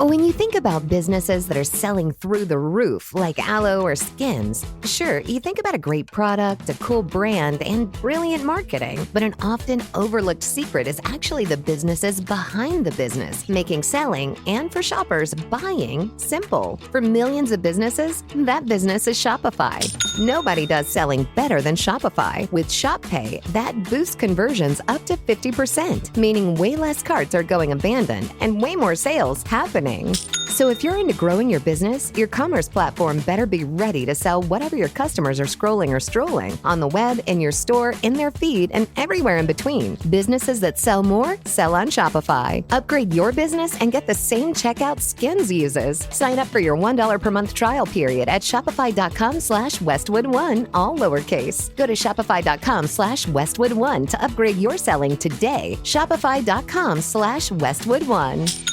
When you think about businesses that are selling through the roof, like aloe or Skims, sure, you think about a great product, a cool brand, and brilliant marketing. But an often overlooked secret is actually the businesses behind the business, making selling and for shoppers, buying simple. For millions of businesses, that business is Shopify. Nobody does selling better than Shopify. With Shop Pay, that boosts conversions up to 50%, meaning way less carts are going abandoned and way more sales happening. So if you're into growing your business, your commerce platform better be ready to sell whatever your customers are scrolling or strolling on the web, in your store, in their feed, and everywhere in between. Businesses that sell more sell on Shopify. Upgrade your business and get the same checkout Skims uses. Sign up for your $1 per month trial period at shopify.com/Westwood1, all lowercase. Go to shopify.com/Westwood1 to upgrade your selling today. Shopify.com/Westwood1.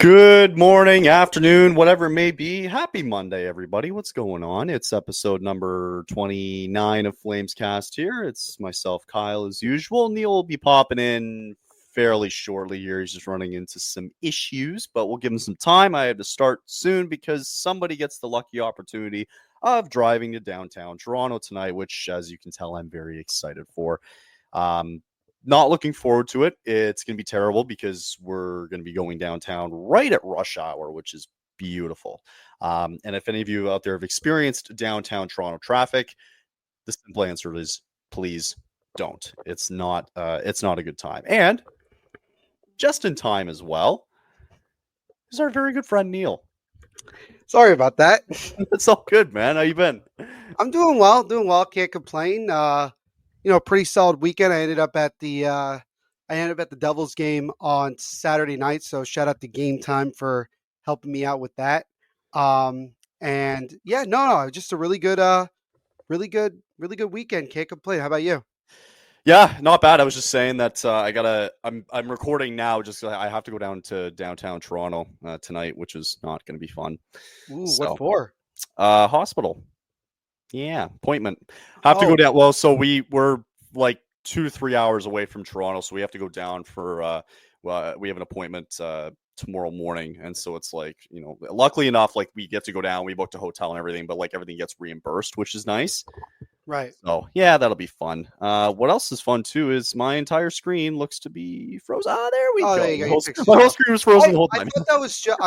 Good morning, afternoon, whatever it may be. Happy Monday, everybody. What's going on? It's episode number 29 of Flamescast here. It's myself, Kyle, as usual. Neil will be popping in fairly shortly here. He's just running into some issues, but we'll give him some time. I have to start soon because somebody gets the lucky opportunity of driving to downtown Toronto tonight, which, as you can tell, I'm very excited for. Not looking forward to it. It's going to be terrible because we're going to be going downtown right at rush hour, which is beautiful. And if any of you out there have experienced downtown Toronto traffic, the simple answer is please don't. It's not a good time. And just in time as well is our very good friend Neil. Sorry about that. It's all good, man. How you been? I'm doing well. Can't complain. Pretty solid weekend. I ended up at the Devils game on Saturday night. So shout out to Game Time for helping me out with that. Just a really good weekend. Can't complain. How about you? Yeah, not bad. I was just saying that I'm recording now. Just I have to go down to downtown Toronto tonight, which is not going to be fun. Ooh, what for? Hospital. Yeah, appointment. Have to go down. Well, so we're like 2-3 hours away from Toronto, so we have to go down for we have an appointment tomorrow morning, and so it's like, luckily enough, like we get to go down, we booked a hotel and everything, but like everything gets reimbursed, which is nice. Right. So yeah, that'll be fun. What else is fun too is my entire screen looks to be frozen. There we go. There you go. My whole screen was frozen the whole time. I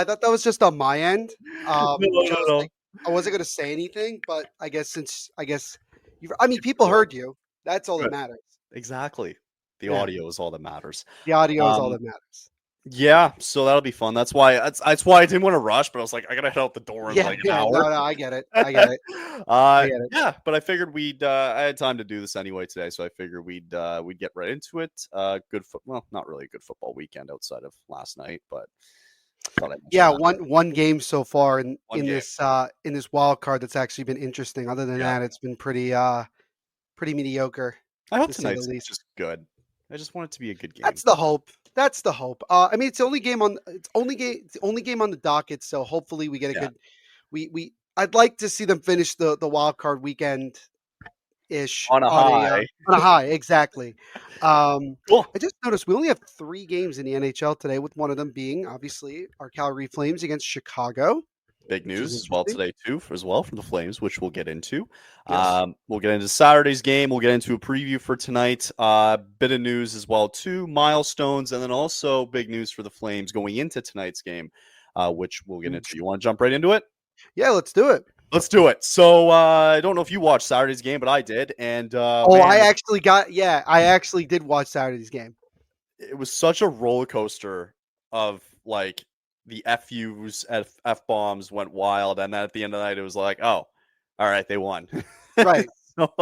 thought that was just on my end. No. I wasn't going to say anything, but people heard you. That's all that matters. Exactly. The audio is all that matters. The audio is all that matters. Yeah, so that'll be fun. That's why I didn't want to rush, but I was like, I gotta head out the door in like an hour. No, I get it. Yeah, but I figured I had time to do this anyway today, so I figured we'd get right into it. Not really a good football weekend outside of last night, but one game so far in this wild card that's actually been interesting. Other than that, it's been pretty mediocre. I hope tonight's just good. I just want it to be a good game. That's the hope. It's the only game on the docket, so hopefully we get a good. I'd like to see them finish the wild card weekend ish on a high. On a high, exactly. Cool. I just noticed we only have 3 games in the NHL today, with one of them being obviously our Calgary Flames against Chicago. Big news as well today too, from the Flames, which we'll get into. Yes. We'll get into Saturday's game. We'll get into a preview for tonight. Bit of news as well too, milestones, and then also big news for the Flames going into tonight's game, which we'll get into. You want to jump right into it? Yeah, let's do it. Let's do it. So I don't know if you watched Saturday's game, but I did. And I actually did watch Saturday's game. It was such a roller coaster of like the FUs, F-bombs went wild. And then at the end of the night, it was like, oh, all right, they won. Right. So,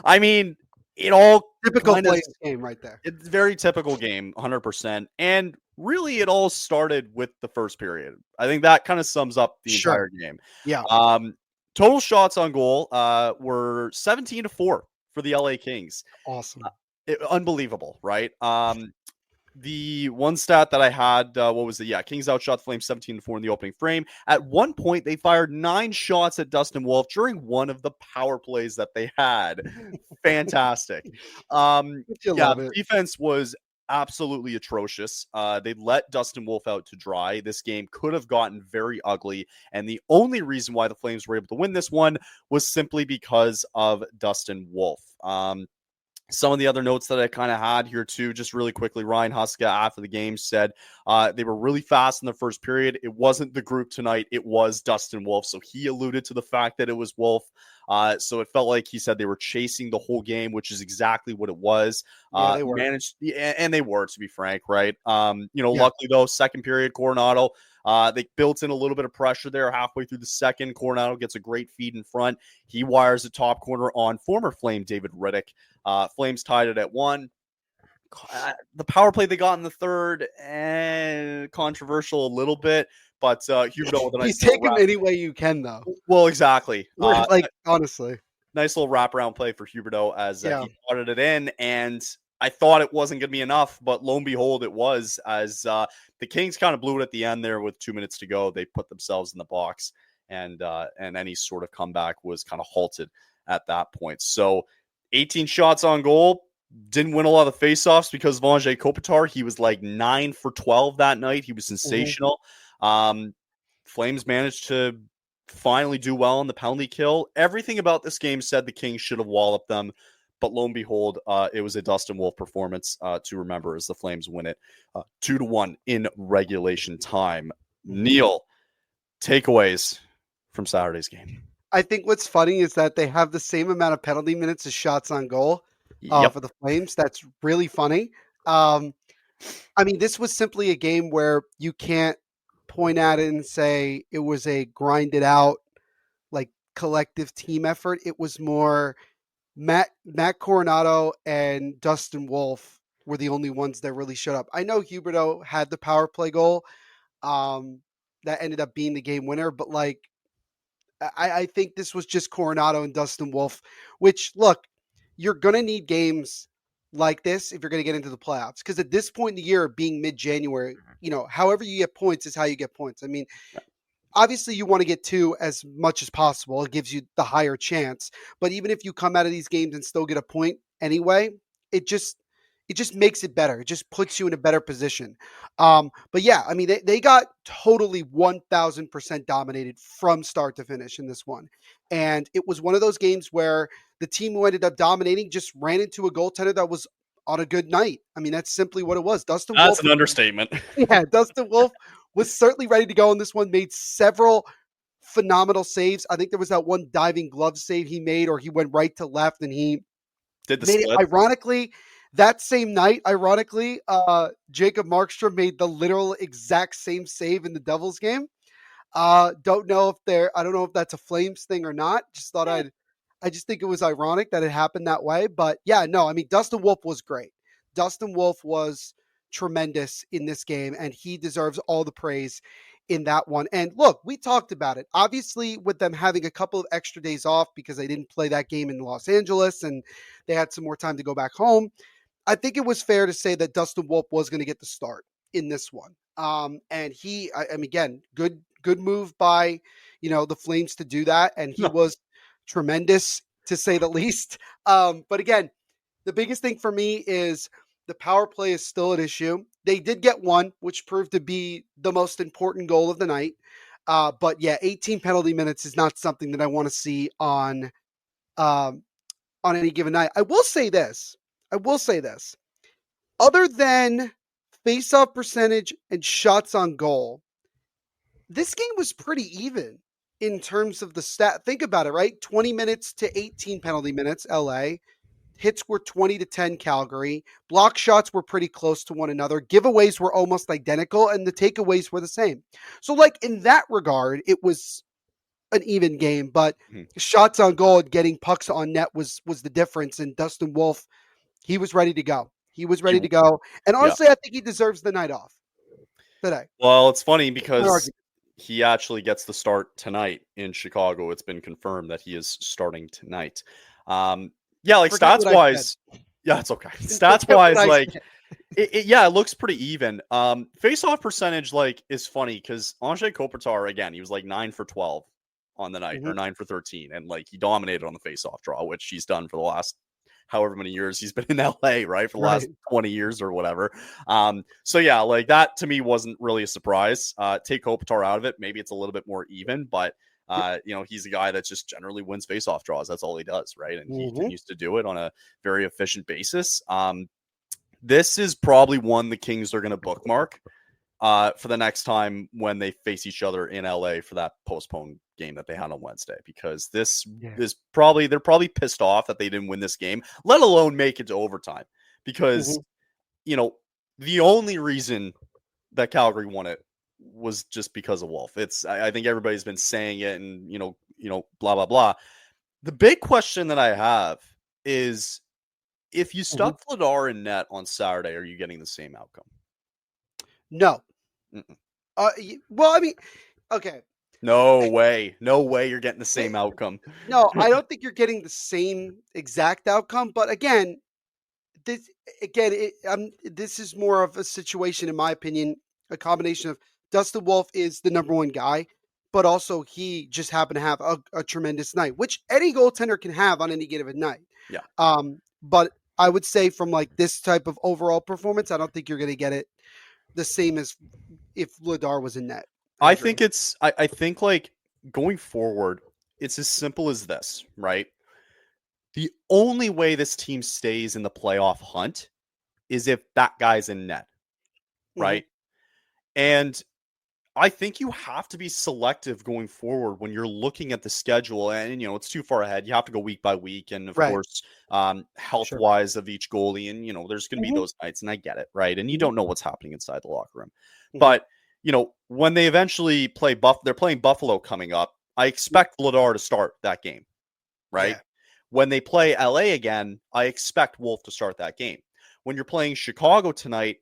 I mean, it all Typical kind of, Flames game right there. it's very typical game, 100%. And really, it all started with the first period. I think that kind of sums up the entire game. Yeah. Total shots on goal were 17-4 for the LA Kings. Awesome. Unbelievable, right? The one stat that I had, what was it? Yeah, Kings outshot Flames 17-4 in the opening frame. At one point, they fired 9 shots at Dustin Wolf during one of the power plays that they had. Fantastic. Yeah, the defense was absolutely atrocious. They let Dustin Wolf out to dry. This game could have gotten very ugly, and the only reason why the Flames were able to win this one was simply because of Dustin Wolf. Some of the other notes that I kind of had here too, just really quickly, Ryan Huska after the game said they were really fast in the first period. It wasn't the group tonight. It was Dustin Wolf. So he alluded to the fact that it was Wolf. So it felt like he said they were chasing the whole game, which is exactly what it was. They were. And they were, to be frank, right? Luckily though, second period, Coronado, they built in a little bit of pressure there halfway through the second. Coronado gets a great feed in front. He wires a top corner on former Flame David Riddick. Flames tied it at 1. The power play they got in the third, and controversial a little bit, but Huberdeau with a nice. He's taken any way you can, though. Well, exactly. Honestly, nice little wraparound play for Huberdeau as he started it in, and I thought it wasn't going to be enough, but lo and behold, it was. As the Kings kind of blew it at the end there with 2 minutes to go, they put themselves in the box, and any sort of comeback was kind of halted at that point. So 18 shots on goal. Didn't win a lot of faceoffs because of Anze Kopitar. He was like 9 for 12 that night. He was sensational. Flames managed to finally do well on the penalty kill. Everything about this game said the Kings should have walloped them, but lo and behold, it was a Dustin Wolf performance to remember as the Flames win it 2-1 in regulation time. Neil, takeaways from Saturday's game. I think what's funny is that they have the same amount of penalty minutes as shots on goal for the Flames. That's really funny. This was simply a game where you can't point at it and say it was a grinded out, like, collective team effort. It was more Matt Coronado and Dustin Wolf were the only ones that really showed up. I know Huberdeau had the power play goal that ended up being the game winner, but I think this was just Coronado and Dustin Wolf, which, look, you're going to need games like this if you're going to get into the playoffs. Because at this point in the year, being mid-January, however you get points is how you get points. Obviously you want to get 2 as much as possible. It gives you the higher chance. But even if you come out of these games and still get a point anyway, it just makes it better. It just puts you in a better position. But yeah, they got totally 1000% dominated from start to finish in this one. And it was one of those games where the team who ended up dominating just ran into a goaltender that was on a good night. That's simply what it was. That's an understatement. Yeah, Dustin Wolf was certainly ready to go in this one, made several phenomenal saves. I think there was that one diving glove save he made, or he went right to left and he did the made split. It. Ironically, that same night, Jacob Markstrom made the literal exact same save in the Devils game. I don't know if that's a Flames thing or not. I just think it was ironic that it happened that way. But yeah, no, Dustin Wolf was great. Dustin Wolf was tremendous in this game, and he deserves all the praise in that one. And look, we talked about it. Obviously, with them having a couple of extra days off because they didn't play that game in Los Angeles and they had some more time to go back home, I think it was fair to say that Dustin Wolf was going to get the start in this one. And he, again, good move by, the Flames to do that. And he was tremendous, to say the least. But again, the biggest thing for me is the power play is still an issue. They did get one, which proved to be the most important goal of the night. But yeah, 18 penalty minutes is not something that I want to see on any given night. I will say this. Other than face-off percentage and shots on goal, this game was pretty even in terms of the stat. Think about it, right? 20 minutes to 18 penalty minutes, LA. Hits were 20-10 Calgary. Block shots were pretty close to one another. Giveaways were almost identical, and the takeaways were the same. So, in that regard, it was an even game, but Mhm. shots on goal and getting pucks on net was the difference. And Dustin Wolf, he was ready to go. He was ready to go. And Yeah. honestly, I think he deserves the night off today. Well, it's funny No because argument. he actually gets the start tonight in Chicago. It's been confirmed that he is starting tonight. Yeah, like Forget stats what I said. wise, yeah, it's okay. Stats Forget what wise, I like said. yeah, it looks pretty even. Face off percentage like is funny because Anze Kopitar again, he was like 9 for 12 on the night or Mhm. 9 for 13, and like he dominated on the face off draw, which he's done for the last however many years he's been in LA, right? For the last Right. 20 years or whatever. So yeah, like that to me wasn't really a surprise. Take Kopitar out of it, maybe it's a little bit more even, but he's a guy that just generally wins face-off draws. That's all he does, right? And he Mhm. continues to do it on a very efficient basis. This is probably one the Kings are going to bookmark for the next time when they face each other in LA for that postponed game that they had on Wednesday, because this Yeah. is they're probably pissed off that they didn't win this game, let alone make it to overtime, because Mhm. the only reason that Calgary won it was just because of Wolf. I think everybody's been saying it, and blah blah blah. The big question that I have is, if you Mhm. stuck Vladar in net on Saturday, are you getting the same outcome? No. Mm-mm. Well, I mean, okay. No way. No way you're getting the same Th- outcome. No, I don't think you're getting the same exact outcome. But again, this this is more of a situation, in my opinion, a combination of Dustin Wolf is the number one guy, but also he just happened to have a tremendous night, which any goaltender can have on any given night. Yeah. But I would say from like this type of overall performance, I don't think you're going to get it the same as if Vladar was in net. I agree. I think like going forward, it's as simple as this, right? The only way this team stays in the playoff hunt is if that guy's in net, Hmm. right? And I think you have to be selective going forward when you're looking at the schedule, and it's too far ahead. You have to go week by week, and of Right. course, health Sure. wise of each goalie, and there's going to be Hmm. those nights, and I get it, right? And you Hmm. don't know what's happening inside the locker room, Hmm. but when they eventually play they're playing Buffalo coming up. I expect Vladar to start that game, right? Yeah. When they play LA again, I expect Wolf to start that game. When you're playing Chicago tonight,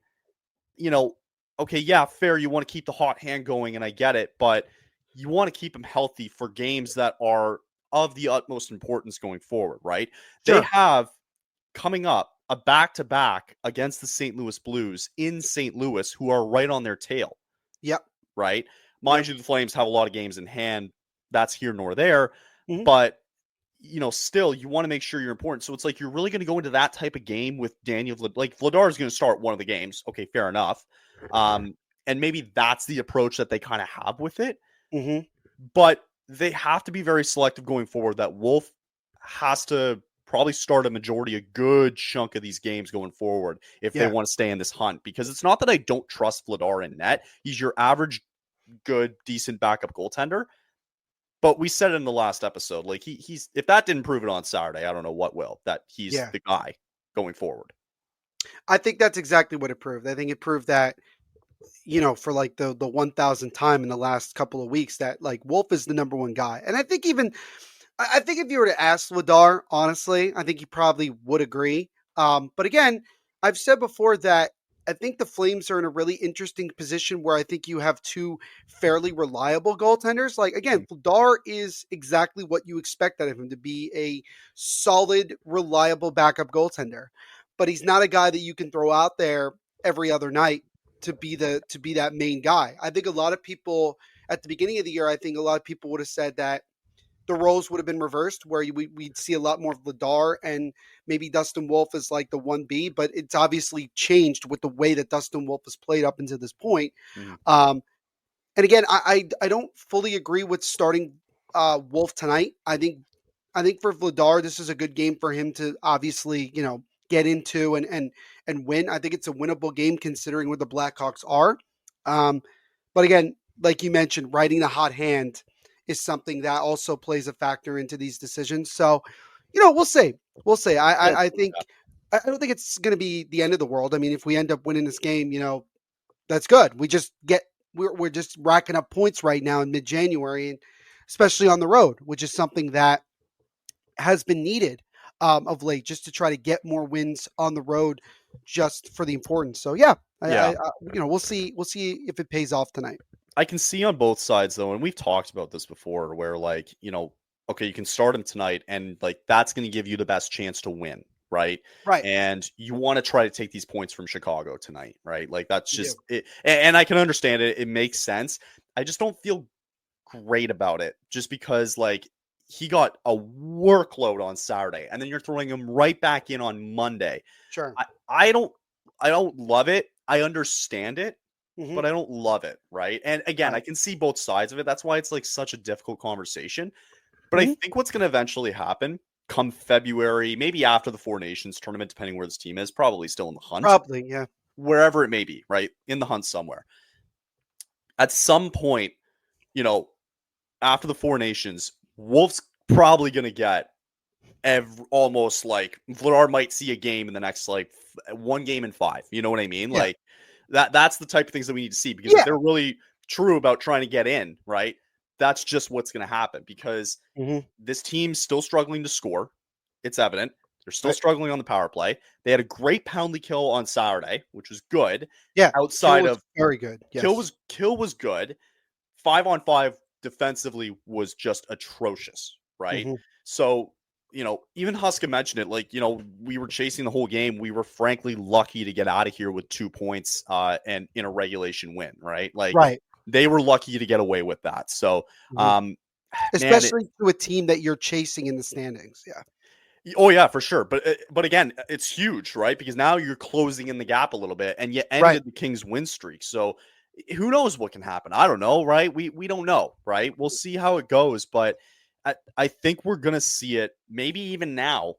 you know, okay, yeah, fair. You want to keep the hot hand going, and I get it, but you want to keep him healthy for games that are of the utmost importance going forward, right? They Sure. have coming up a back-to-back against the St. Louis Blues in St. Louis, who are right on their tail, Yep. right? Mind Yep. you, the Flames have a lot of games in hand. That's here nor there, Hmm. but still, you want to make sure you're important. So it's like you're really going to go into that type of game with Daniel. Like Vladar is going to start one of the games. Okay, fair enough. And maybe that's the approach that they kind of have with it. Hmm. But they have to be very selective going forward. That Wolf has to probably start a good chunk of these games going forward if they Yeah. want to stay in this hunt. Because it's not that I don't trust Vladar in net. He's your average, good, decent backup goaltender. But we said it in the last episode, like he's if that didn't prove it on Saturday, I don't know what will. That he's Yeah. the guy going forward. I think that's exactly what it proved. I think it proved that, for like the 1000th time in the last couple of weeks, that like Wolf is the number one guy. And I think if you were to ask Vladar, honestly, I think he probably would agree. But again, I've said before that I think the Flames are in a really interesting position where I think you have two fairly reliable goaltenders. Like again, Vladar is exactly what you expect out of him, to be a solid, reliable backup goaltender. But he's not a guy that you can throw out there every other night to be that main guy. I think a lot of people at the beginning of the year, I think a lot of people would have said that the roles would have been reversed, where we'd see a lot more of Vladar and maybe Dustin Wolf as like the 1B, but it's obviously changed with the way that Dustin Wolf has played up until this point. Mm-hmm. And again, I don't fully agree with starting Wolf tonight. I think for Vladar, this is a good game for him to obviously get into and win. I think it's a winnable game considering where the Blackhawks are. But again, like you mentioned, riding the hot hand is something that also plays a factor into these decisions. So, we'll see. We'll see. I think I don't think it's going to be the end of the world. I mean, if we end up winning this game, that's good. We're just racking up points right now in mid-January, and especially on the road, which is something that has been needed of late, just to try to get more wins on the road, just for the importance. So yeah, Yeah. we'll see if it pays off tonight. I can see on both sides though, and we've talked about this before, where like, okay, you can start him tonight, and like that's going to give you the best chance to win, right? Right. And you want to try to take these points from Chicago tonight, right? Like that's You just it. And I can understand it. It makes sense. I just don't feel great about it, just because like he got a workload on Saturday, and then you're throwing him right back in on Monday. Sure. I don't love it. I understand it, Mhm. but I don't love it, right? And again, I Right. can see both sides of it. That's why it's like such a difficult conversation. But I Mhm. think what's going to eventually happen come February, maybe after the Four Nations tournament, depending where this team is, probably still in the hunt, Probably, yeah. wherever it may be, right? In the hunt somewhere. At some point, you know, after the Four Nations, Wolf's probably going to get almost like Vladar might see a game in the next like one game in 5. You know what I mean? Yeah. Like that's the type of things that we need to see, because if Yeah. they're really true about trying to get in, right? That's just what's going to happen, because Mhm. this team's still struggling to score. It's evident. They're still Right. struggling on the power play. They had a great penalty kill on Saturday, which was good. Yeah. Outside Kill was of very good. Yes. Kill was good. 5-on-5 defensively was just atrocious, right? Mhm. So, even Huska mentioned it, like, we were chasing the whole game. We were frankly lucky to get out of here with 2 points and in a regulation win, right? Like Right. they were lucky to get away with that. So, Mhm. man, Especially to a team that you're chasing in the standings. Yeah. oh yeah, for sure. But again, it's huge, right? Because now you're closing in the gap a little bit, and you Right. ended the Kings win streak. So who knows what can happen? I don't know, right? We don't know, right? We'll see how it goes, but I think we're gonna see it maybe even now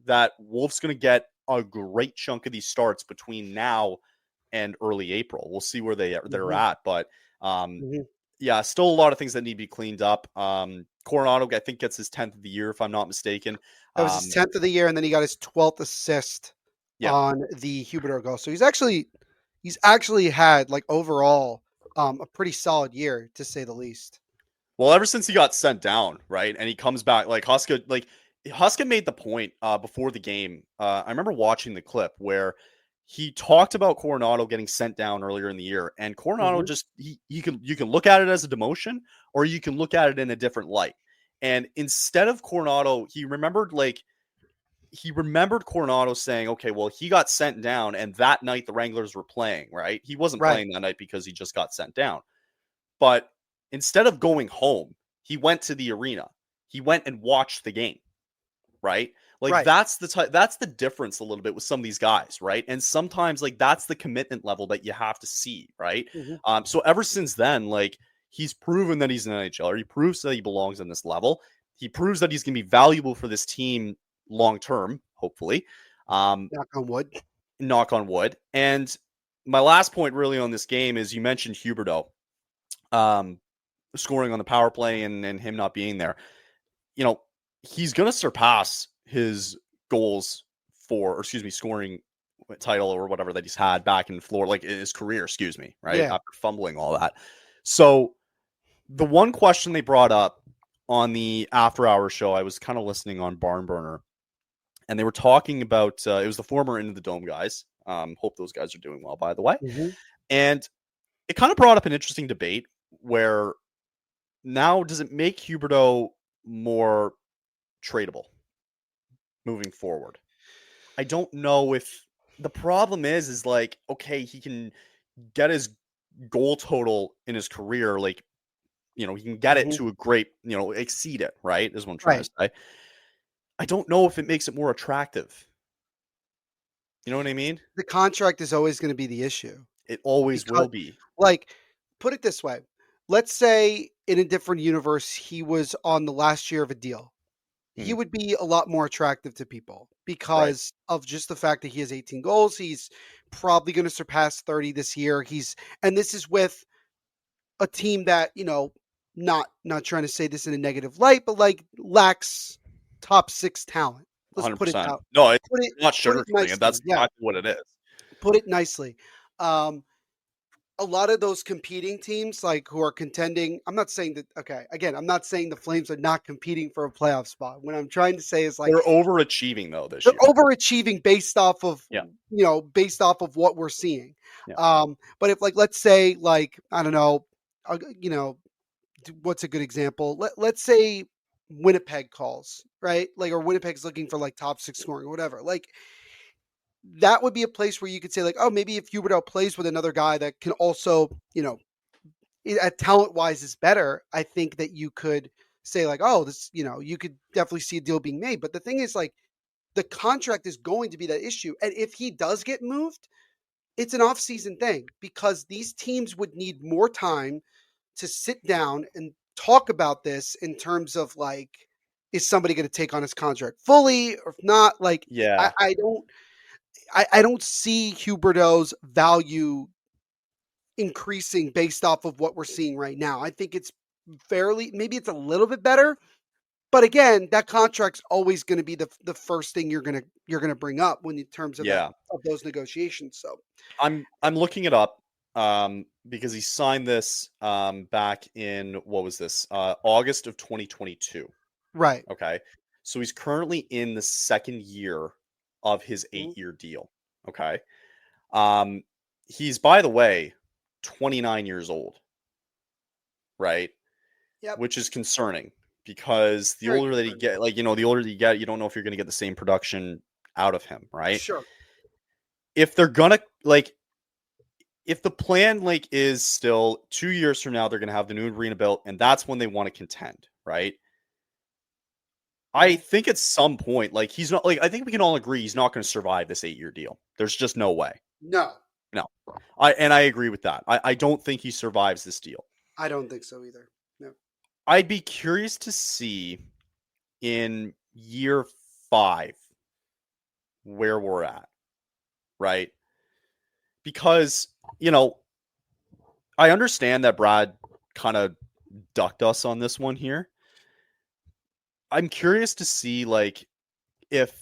that Wolf's gonna get a great chunk of these starts between now and early April. We'll see where they're Mhm. at, but Mhm. yeah, still a lot of things that need to be cleaned up. Coronado, I think, gets his 10th of the year, if I'm not mistaken. That was his 10th of the year, and then he got his 12th assist Yeah. on the Huberdeau goal. So he's actually had, like, overall, a pretty solid year, to say the least. Well, ever since he got sent down, right, and he comes back, like Huska made the point before the game. I remember watching the clip where he talked about Coronado getting sent down earlier in the year, and Coronado Mhm. just you can look at it as a demotion, or you can look at it in a different light. And instead of Coronado, he remembered Coronado saying, okay, well, he got sent down, and that night the Wranglers were playing, right? He wasn't Right. playing that night because he just got sent down. But instead of going home, he went to the arena. He went and watched the game, right? Like Right. that's the difference a little bit with some of these guys, right? And sometimes like that's the commitment level that you have to see, right? Mhm. So ever since then, like he's proven that he's an NHLer. He proves that he belongs on this level. He proves that he's going to be valuable for this team long term, hopefully. Knock on wood. Knock on wood. And my last point really on this game is you mentioned Huberdeau. Scoring on the power play and him not being there, he's going to surpass his goals scoring title or whatever that he's had back in Florida, like in his career, right? Yeah. After fumbling all that. So the one question they brought up on the after hour show, I was kind of listening on Barn Burner, and they were talking about, it was the former Into the Dome guys. Hope those guys are doing well, by the way. Mhm. And it kind of brought up an interesting debate where, now, does it make Huberdeau more tradable moving forward? I don't know if the problem is like, okay, he can get his goal total in his career, like, he can get it Mhm. to a great, exceed it, right? Is what I'm trying Right. to say. I don't know if it makes it more attractive. You know what I mean? The contract is always gonna be the issue, It always because, will be. like, put it this way, let's say in a different universe, he was on the last year of a deal. He Mhm. would be a lot more attractive to people Right. because of just the fact that he has 18 goals. He's probably going to surpass 30 this year. And this is with a team that, not trying to say this in a negative light, but like lacks top 6 talent. Let's put it 100%. out. No, I'm Put it not put it sugarcoating it. nicely. That's Yeah, exactly what it is. put it nicely. Um, a lot of those competing teams, like who are contending, I'm not saying that. Okay, again, I'm not saying the Flames are not competing for a playoff spot. What I'm trying to say is like They're overachieving though this they're year. overachieving based off of Yeah. based off of what we're seeing. Yeah. But if like let's say like I don't know, what's a good example? Let's say Winnipeg calls, right? Like, or Winnipeg's looking for like top 6 scoring or whatever. Like that would be a place where you could say like, oh, maybe if Huberdeau plays with another guy that can also, at talent wise is better, I think that you could say like, oh, this, you could definitely see a deal being made. But the thing is like the contract is going to be that issue. And if he does get moved, it's an off-season thing because these teams would need more time to sit down and talk about this in terms of like, is somebody going to take on his contract fully or if not? Like, Yeah. I don't see Huberdeau's value increasing based off of what we're seeing right now. I think it's maybe it's a little bit better, but again, that contract's always going to be the first thing you're gonna bring up when in terms of of those negotiations. So I'm looking it up because he signed this back in what was this August of 2022. Right. Okay, so he's currently in the second year of his 8-year deal. Okay, he's by the way 29 years old, right? Yep. Which is concerning because the older that you get, the older that you get, you don't know if you're going to get the same production out of him, right? Sure. If they're gonna if the plan is still 2 years from now, they're gonna have the new arena built, and that's when they want to contend, right? I think at some point, he's not I think we can all agree he's not going to survive this 8-year deal. There's just no way. No. I agree with that. I don't think he survives this deal. I don't think so either. No. I'd be curious to see in year 5 where we're at, right? Because, I understand that Brad kind of ducked us on this one here. I'm curious to see, if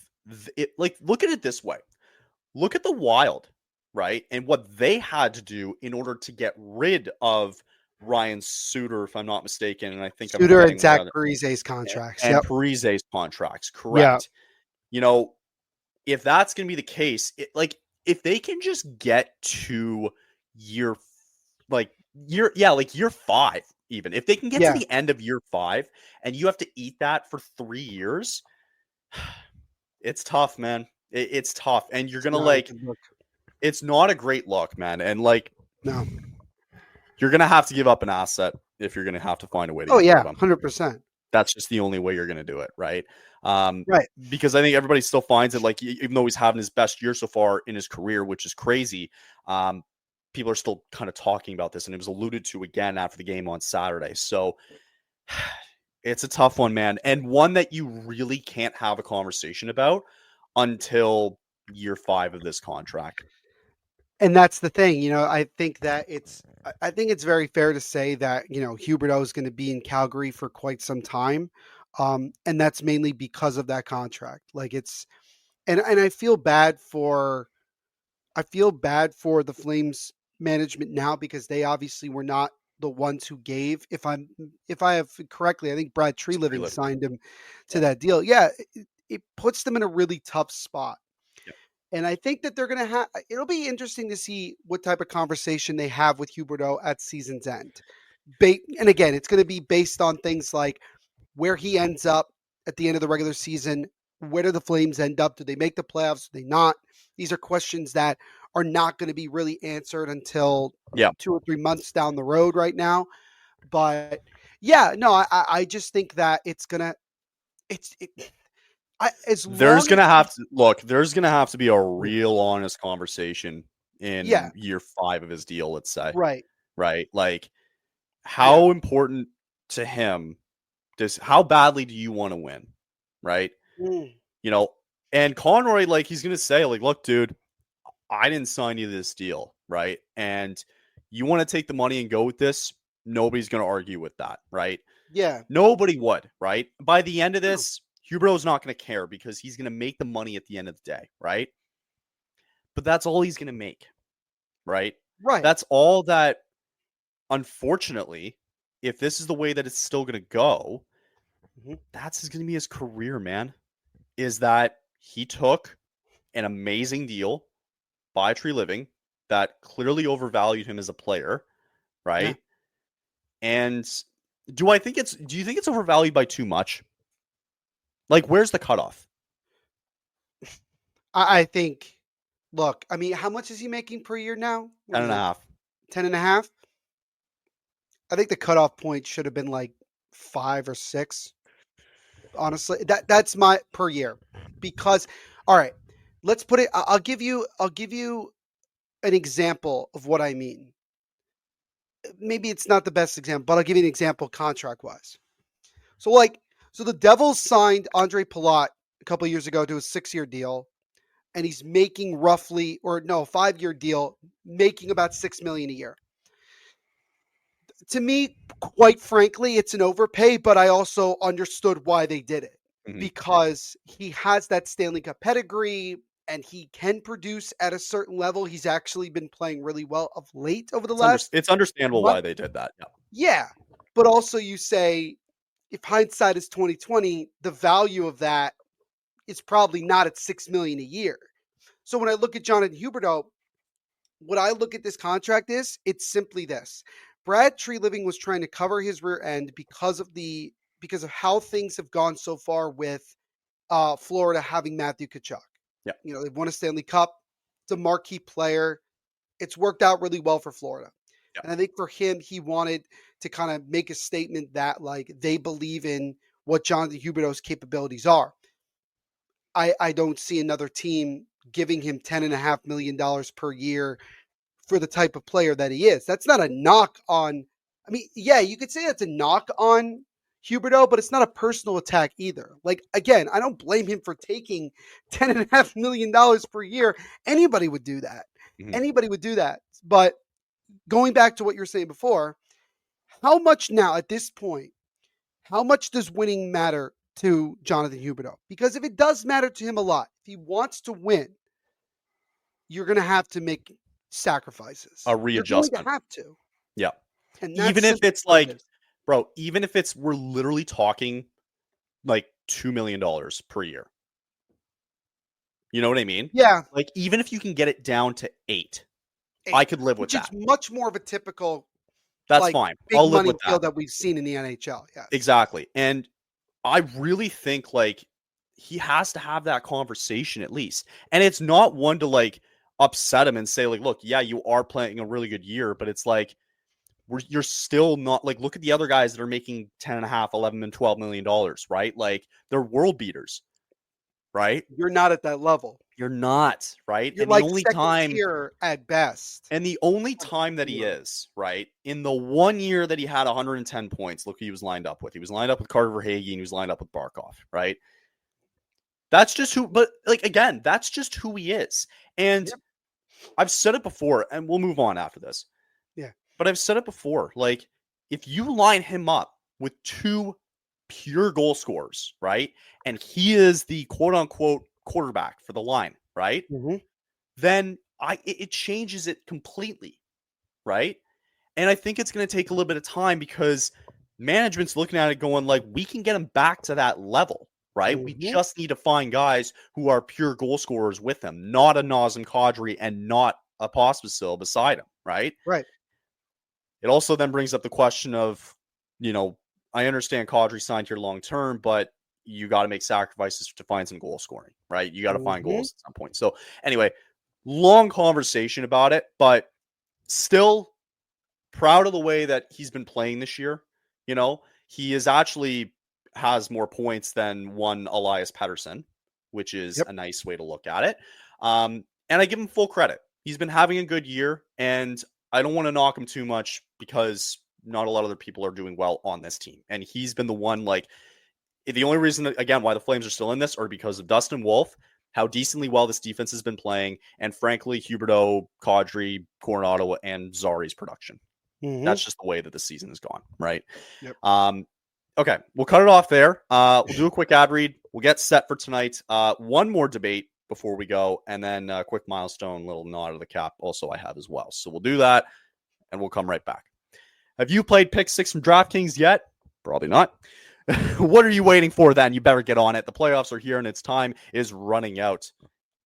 look at it this way. Look at the Wild, right? And what they had to do in order to get rid of Ryan Suter, if I'm not mistaken. And I think Suter and Zach Parise's contracts. And Parise's contracts, correct. Yeah. If that's going to be the case, if they can just get to year 5, even if they can get to the end of year 5 and you have to eat that for 3 years, it's tough, man. It's tough. And you're going to it's not a great look, man. And no, you're going to have to give up an asset if you're going to have to find a way to. Oh yeah. 100%. That's just the only way you're going to do it. Right. Right. Because I think everybody still finds it even though he's having his best year so far in his career, which is crazy. People are still kind of talking about this, and it was alluded to again after the game on Saturday. So it's a tough one, man. And one that you really can't have a conversation about until year 5 of this contract. And that's the thing, I think it's very fair to say that, Huberdeau is going to be in Calgary for quite some time. And that's mainly because of that contract. And I feel bad for the Flames management now because they obviously were not the ones who gave, if I have correctly, I think Brad Treliving signed him to that deal. Yeah. It puts them in a really tough spot. Yep. And I think that they're going to it'll be interesting to see what type of conversation they have with Huberdeau at season's end. And again, it's going to be based on things like where he ends up at the end of the regular season. Where do the Flames end up? Do they make the playoffs? Do they not? These are questions that are not going to be really answered until 2 or 3 months down the road right now. But yeah, no, I just think that it's going to, there's going to have to be a real honest conversation in year 5 of his deal, let's say. Right. Right. How important to him how badly do you want to win? Right. And Conroy, he's going to say, look, dude, I didn't sign you this deal. Right. And you want to take the money and go with this. Nobody's going to argue with that. Right. Yeah. Nobody would. Right. By the end of this, Huberdeau's not going to care because he's going to make the money at the end of the day. Right. But that's all he's going to make. Right. Right. That's all that, unfortunately, if this is the way that it's still going to go, that's going to be his career, man. Is that he took an amazing deal by Tree Living that clearly overvalued him as a player, right? Yeah. And do you think it's overvalued by too much? Like, where's the cutoff? I think, look, I mean, how much is he making per year now? 10.5. 10.5? I think the cutoff point should have been like 5 or 6. Honestly, that's my per year. Because, all right, let's put it. I'll give you an example of what I mean. Maybe it's not the best example, but I'll give you an example contract wise. So the Devils signed Andre Palat a couple of years ago to a 6-year deal, and he's making roughly, or no, 5-year deal, making about $6 million a year. To me, quite frankly, it's an overpay, but I also understood why they did it. Because he has that Stanley Cup pedigree and he can produce at a certain level. He's actually been playing really well of late over the last. It's understandable why they did that. Yeah. But also you say, if hindsight is 2020, the value of that is probably not at $6 million a year. So when I look at Jonathan Huberdeau, what I look at this contract is, it's simply this. Brad Tree Living was trying to cover his rear end because of how things have gone so far with Florida having Matthew Tkachuk. Yeah. They've won a Stanley Cup. It's a marquee player. It's worked out really well for Florida. Yeah. And I think for him, he wanted to kind of make a statement that they believe in what Jonathan Huberdeau's capabilities are. I don't see another team giving him $10.5 million per year for the type of player that he is. That's not a knock on, you could say that's a knock on Huberdeau, but it's not a personal attack either. Again, I don't blame him for taking $10.5 million per year. Anybody would do that. Anybody would do that. But going back to what you were saying before, how much now at this point, how much does winning matter to Jonathan Huberdeau? Because if it does matter to him a lot, if he wants to win, you're going to have to make sacrifices. A readjustment. You're going to have to. Yeah. And even if it's even if we're literally talking like $2 million per year. You know what I mean? Yeah. Even if you can get it down to 8, I could live with that. Which is much more of a typical. That's fine. Big I'll live money with deal that. that we've seen in the NHL. Yeah. Exactly. And I really think he has to have that conversation at least. And it's not one to upset him and say look, yeah, you are playing a really good year, but it's you're still not look at the other guys that are making 10.5, 11 and $12 million, right? They're world beaters, right? You're not at that level. You're not, right? You're and the only time tier at best. And the only time that he is, right? In the 1 year that he had 110 points, look who he was lined up with. He was lined up with Carter Verhaeghe and he was lined up with Barkov, right? That's just again, that's just who he is. And I've said it before, and we'll move on after this. Yeah. But I've said it before, if you line him up with 2 pure goal scorers, right? And he is the quote unquote quarterback for the line, right? Then it changes it completely, right? And I think it's going to take a little bit of time because management's looking at it going we can get him back to that level, right? We just need to find guys who are pure goal scorers with him, not a Nazem Kadri and not a Pospisil beside him, right? Right. It also then brings up the question of, I understand Kadri signed here long term, but you got to make sacrifices to find some goal scoring, right? You got to find goals at some point. So anyway, long conversation about it, but still proud of the way that he's been playing this year. He is actually has more points than one Elias Pettersson, which is a nice way to look at it. And I give him full credit. He's been having a good year, and I don't want to knock him too much because not a lot of other people are doing well on this team. And he's been the one, the only reason, again, why the Flames are still in this are because of Dustin Wolf, how decently well this defense has been playing, and frankly, Huberdeau, Kadri, Coronado, and Zari's production. That's just the way that the season has gone, right? Yep. Okay, we'll cut it off there. We'll do a quick ad read. We'll get set for tonight. One more debate before we go, and then a quick milestone, little nod of the cap also I have as well. So we'll do that, and we'll come right back. Have you played Pick 6 from DraftKings yet? Probably not. What are you waiting for then? You better get on it. The playoffs are here, and its time is running out.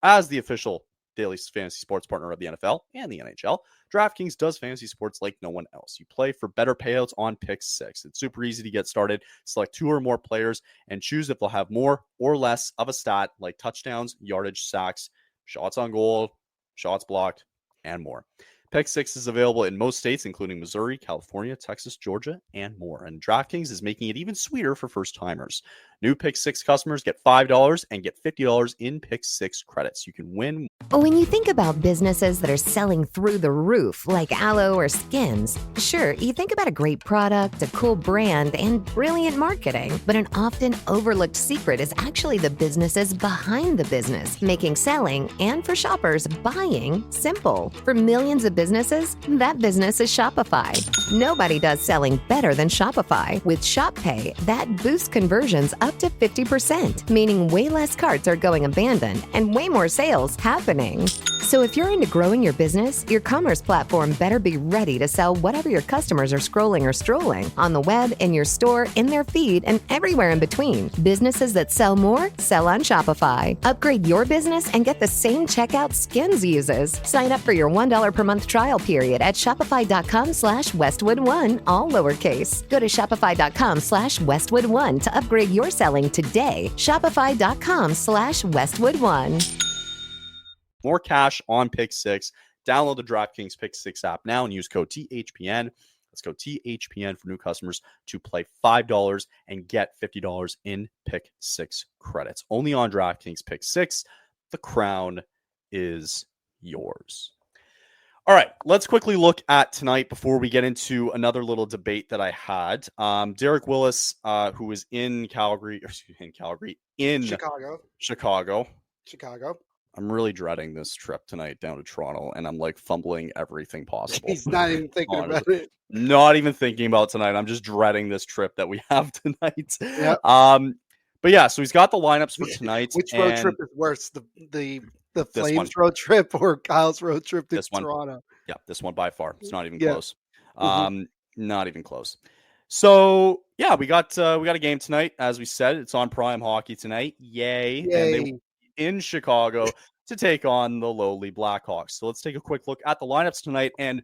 As the official daily fantasy sports partner of the NFL and the NHL, DraftKings does fantasy sports like no one else. You play for better payouts on Pick 6. It's super easy to get started. Select 2 or more players and choose if they'll have more or less of a stat like touchdowns, yardage, sacks, shots on goal, shots blocked, and more. Pick 6 is available in most states, including Missouri, California, Texas, Georgia, and more. And DraftKings is making it even sweeter for first-timers. New Pick 6 customers get $5 and get $50 in Pick 6 credits. You can win. When you think about businesses that are selling through the roof, like Aloe or Skims, sure, you think about a great product, a cool brand, and brilliant marketing. But an often overlooked secret is actually the businesses behind the business, making selling and for shoppers, buying simple. For millions of businesses, that business is Shopify. Nobody does selling better than Shopify. With Shop Pay, that boosts conversions up to 50%, meaning way less carts are going abandoned and way more sales happening. So if you're into growing your business, your commerce platform better be ready to sell whatever your customers are scrolling or strolling on the web, in your store, in their feed, and everywhere in between. Businesses that sell more, sell on Shopify. Upgrade your business and get the same checkout Skims uses. Sign up for your $1 per month trial period at shopify.com/Westwood1, all lowercase. Go to shopify.com/Westwood1 to upgrade your selling today. Shopify.com/Westwood1. More cash on Pick 6. Download the DraftKings Pick 6 app now and use code THPN. Let's go THPN for new customers to play $5 and get $50 in Pick 6 credits. Only on DraftKings Pick 6. The crown is yours. All right, let's quickly look at tonight before we get into another little debate that I had. Derek Willis, who is in Chicago. I'm really dreading this trip tonight down to Toronto, and I'm like fumbling everything possible. He's not even thinking about it. Not even thinking about tonight. I'm just dreading this trip that we have tonight. Yep. But yeah, so he's got the lineups for tonight. Which road trip is worse, the Flames road trip or Kyle's road trip to Toronto? Yeah, this one by far. It's not even close. Not even close. So yeah, we got a game tonight. As we said, it's on Prime Hockey tonight. Yay. And they in Chicago to take on the lowly Blackhawks. So let's take a quick look at the lineups tonight. And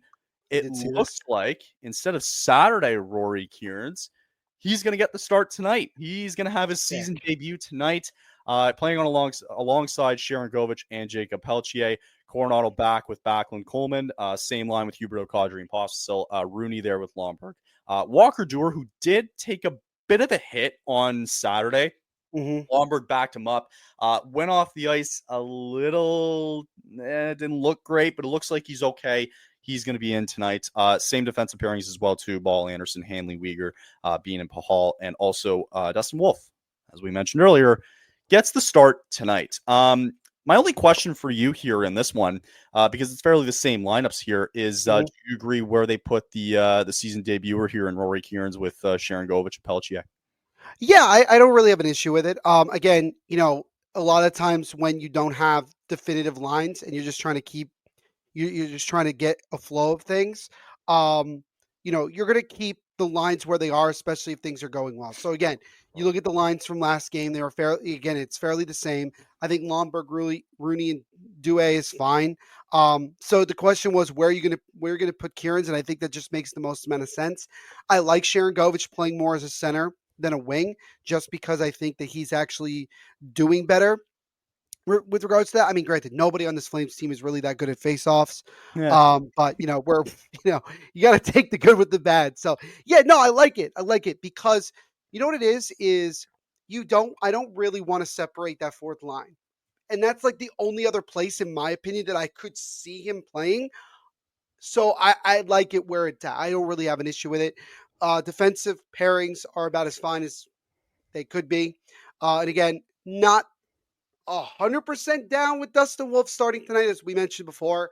it looks like instead of Saturday, Rory Kearns, he's going to get the start tonight. He's going to have his season debut tonight, playing on alongside Sharon Govich and Jacob Pelletier. Coronado back with Backlund Coleman. Same line with Huberdeau, Kadri, and Pospisil. Rooney there with Lomberg. Walker Duehr, who did take a bit of a hit on Saturday. Lomberg backed him up. Went off the ice a little. Didn't look great, but it looks like he's okay. He's going to be in tonight. Same defensive pairings as well, too. Ball Anderson, Hanley, Weegar, Bean and Pahal, and also Dustin Wolf, as we mentioned earlier, gets the start tonight. My only question for you here in this one, because it's fairly the same lineups here, is do you agree where they put the season debuter here in Rory Kearns with Sharon Govich and Pelletier? Yeah, I don't really have an issue with it. Again, a lot of times when you don't have definitive lines and you're just trying to you're just trying to get a flow of things, you're going to keep the lines where they are, especially if things are going well. So again, you look at the lines from last game; they were it's fairly the same. I think Lomberg, Rooney, and Duehr is fine. So the question was, where are you going to put Kearns? And I think that just makes the most amount of sense. I like Sharon Govich playing more as a center than a wing, just because I think that he's actually doing better with regards to that. I mean, granted, nobody on this Flames team is really that good at faceoffs. Yeah. But you got to take the good with the bad. So yeah, no, I like it. I like it because you know what it is I don't really want to separate that fourth line. And that's like the only other place, in my opinion, that I could see him playing. So I like it where it's at. I don't really have an issue with it. Defensive pairings are about as fine as they could be. And again, not 100% down with Dustin Wolf starting tonight, as we mentioned before.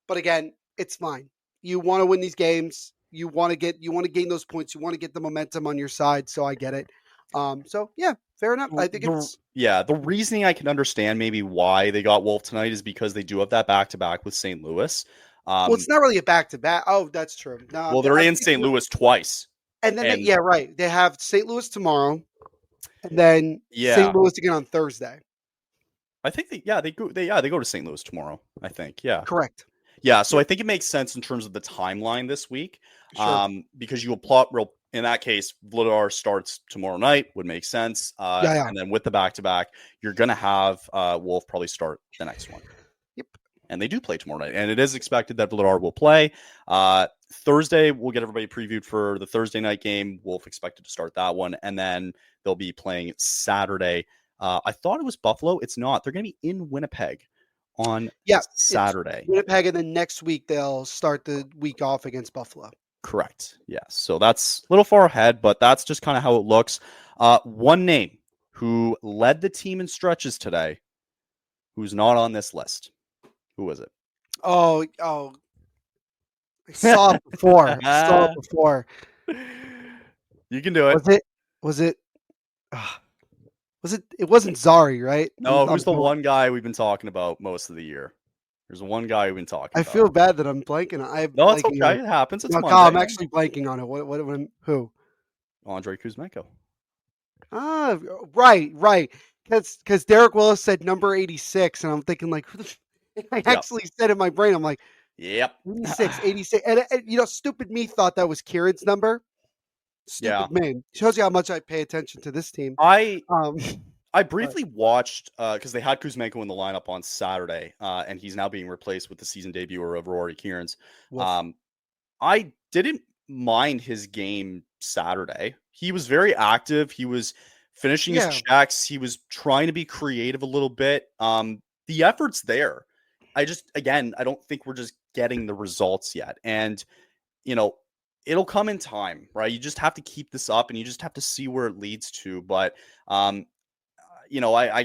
But again, it's fine. You want to win these games. You want to gain those points. You want to get the momentum on your side. So I get it. So yeah, Fair enough. I think it's the reasoning I can understand maybe why they got Wolf tonight is because they do have that back-to-back with St. Louis. well, it's not really a back-to-back. Oh, that's true. No, Well, they're in St. Louis twice. And then, right. They have St. Louis tomorrow, and then St. Louis again on Thursday. I think they go to St. Louis tomorrow. I think, yeah, correct. Yeah, so I think it makes sense in terms of the timeline this week, because you will plot real. In that case, Vladar starts tomorrow night would make sense. And then with the back-to-back, you're going to have Wolf probably start the next one. Yep. And they do play tomorrow night. And it is expected that Vladar will play. Thursday, we'll get everybody previewed for the Thursday night game. Wolf expected to start that one. And then they'll be playing Saturday. I thought it was Buffalo. It's not. They're going to be in Winnipeg on Saturday. Winnipeg, and then next week they'll start the week off against Buffalo. Correct. Yes. So that's a little far ahead, but that's just kind of how it looks. One name who led the team in stretches today, who's not on this list. Who was it? Oh, I saw it before. You can do it. Was it? It wasn't Zari, right? No, who's the one guy we've been talking about most of the year? There's one guy we've been talking about. I feel bad that I'm blanking. No, it's okay. It happens. It's Monday. I'm actually blanking on it. Who? Andrei Kuzmenko. Right. Because Derek Willis said number 86, and I'm thinking like, I actually said in my brain, I'm like, yep, 86. And stupid me thought that was Kieran's number. Stupid man. Shows you how much I pay attention to this team. I briefly watched because they had Kuzmenko in the lineup on Saturday, and he's now being replaced with the season debuter of Rory Kieran's. I didn't mind his game Saturday. He was very active. He was finishing his checks. He was trying to be creative a little bit. The effort's there. I don't think we're just getting the results yet. And, it'll come in time, right? You just have to keep this up and you just have to see where it leads to. But, I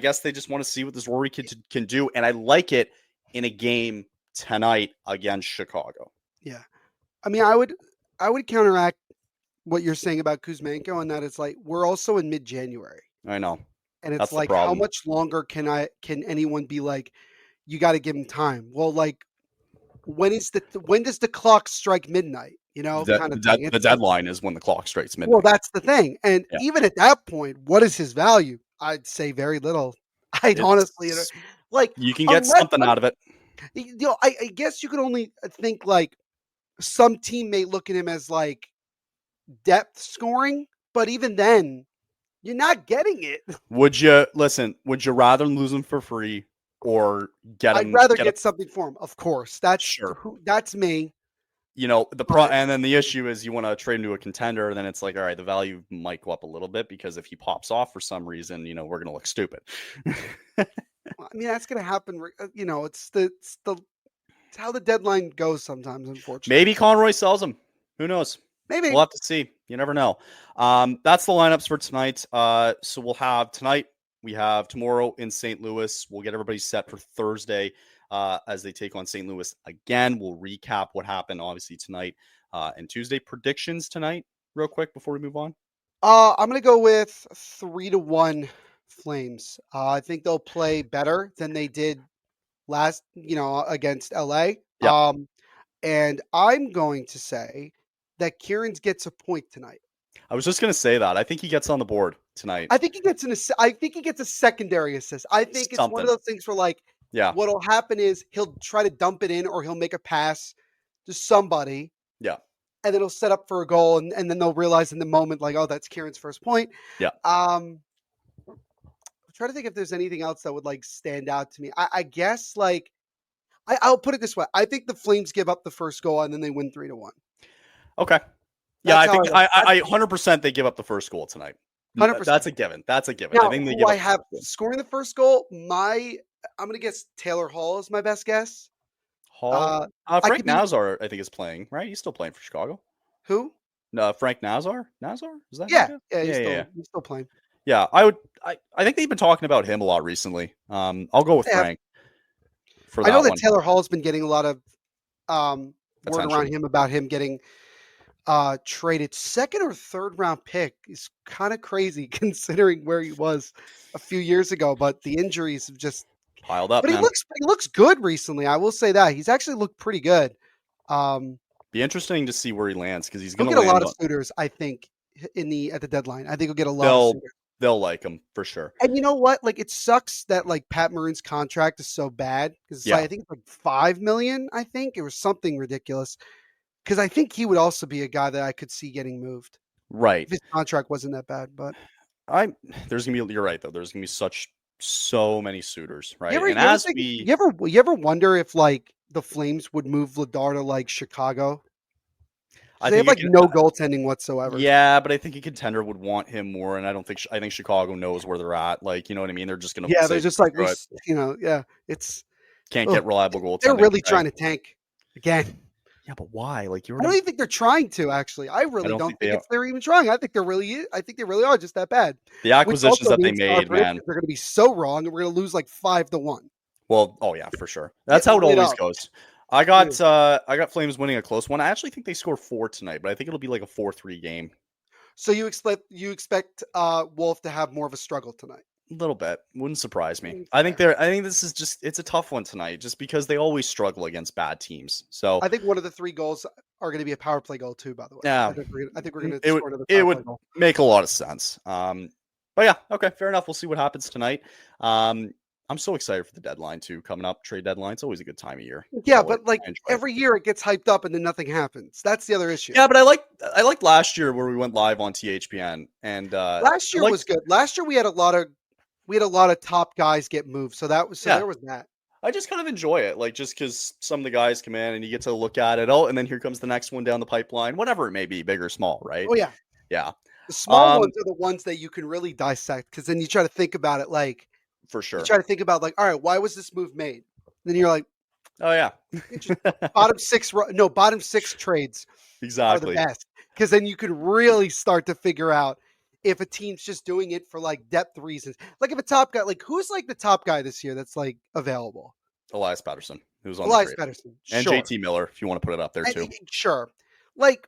guess they just want to see what this Rory kid can do. And I like it in a game tonight against Chicago. Yeah. I mean, I would counteract what you're saying about Kuzmenko, and that it's like, we're also in mid-January. I know. And it's like, how much longer can anyone be like, you got to give him time? Well, like, when does the clock strike midnight? The deadline is when the clock strikes midnight. Well, that's the thing. And even at that point, what is his value? I'd say very little. Honestly, like, you can get something out of it. I guess you could only think like some team may look at him as like depth scoring, but even then, you're not getting it. Would you rather lose him for free or get him? I'd rather get something for him. Of course, that's me. And then the issue is you want to trade him to a contender, then it's like, all right, the value might go up a little bit because if he pops off for some reason, we're going to look stupid. I mean, that's going to happen. It's how the deadline goes sometimes, unfortunately. Maybe Conroy sells him. Who knows? Maybe. We'll have to see. You never know. That's the lineups for tonight. So we'll have tonight. We have tomorrow in St. Louis. We'll get everybody set for Thursday as they take on St. Louis again. We'll recap what happened, obviously, tonight and Tuesday. Predictions tonight, real quick, before we move on. I'm going to go with 3-1 Flames. I think they'll play better than they did last, against LA. Yeah. And I'm going to say that Kieran's gets a point tonight. I was just going to say that. I think he gets on the board tonight. I think he gets a secondary assist. I think it's one of those things where, like, what'll happen is he'll try to dump it in or he'll make a pass to somebody. Yeah. And then he'll set up for a goal, and then they'll realize in the moment, like, oh, that's Kieran's first point. Yeah. I'm trying to think if there's anything else that would, like, stand out to me. I guess, like, I'll put it this way. I think the Flames give up the first goal and then they win 3-1. Okay. Yeah, I think I 100% they give up the first goal tonight. 100%. That's a given. Now, I think they have scoring the first goal. I'm going to guess Taylor Hall is my best guess. Hall. Frank Nazar, I think, is playing, right? He's still playing for Chicago. Who? No, Frank Nazar. Nazar? Is that? He's still playing. Yeah, I think they've been talking about him a lot recently. I'll go with Frank. I know that Taylor Hall's been getting a lot of word around him about him getting traded second or third round pick is kind of crazy considering where he was a few years ago. But the injuries have just Piled up, but man. he looks good recently. I will say that he's actually looked pretty good. Be interesting to see where he lands because he's He'll going get to a lot land. of suitors, I think, at the deadline. I think he'll get a lot of suitors. They'll like him for sure. And you know what? Like, it sucks that like Pat Maroon's contract is so bad because it's Yeah. like I think it's like $5 million. I think it was something ridiculous. Because I think he would also be a guy that I could see getting moved Right. if his contract wasn't that bad. But You're right though. There's gonna be so many suitors, right? you ever wonder if like the Flames would move Vladar to like Chicago? They have like no goaltending whatsoever. Yeah, but I think a contender would want him more, and I think Chicago knows where they're at. Like, you know what I mean? They're just gonna they're just like it's can't get reliable goaltending. They're really trying to tank again. Yeah, but why? Like, I don't even think they're trying to. Actually, I really don't think they're even trying. I think they really are just that bad. The acquisitions that they made, man, they're going to be so wrong, and we're going to lose like 5-1. Well, oh yeah, for sure. That's how it always goes. I got Flames winning a close one. I actually think they score 4 tonight, but I think it'll be like a 4-3 game. So you expect Wolf to have more of a struggle tonight? A little bit. Wouldn't surprise me. I think this is just, it's a tough one tonight just because they always struggle against bad teams. So I think one of the 3 goals are going to be a power play goal too, by the way. Yeah. I think we're going to score another power play goal. It would make a lot of sense. But yeah, okay, fair enough. We'll see what happens tonight. I'm so excited for the deadline too, coming up. Trade deadline. It's always a good time of year. Yeah, but like every year it gets hyped up and then nothing happens. That's the other issue. Yeah, but I liked last year where we went live on THPN and last year was good. Last year we had a lot of top guys get moved. So there was that. I just kind of enjoy it, like just because some of the guys come in and you get to look at it. Oh, and then here comes the next one down the pipeline, whatever it may be, big or small, right? Oh yeah, yeah. The small ones are the ones that you can really dissect because then you try to think about it, like for sure. You try to think about like, all right, why was this move made? And then you're like, oh yeah, bottom 6 trades exactly are the best because then you can really start to figure out if a team's just doing it for like depth reasons. Like if a top guy, like who's like the top guy this year that's like available? Elias Pettersson, who's on Elias Pettersson, and JT Miller, if you want to put it up there too. Sure, like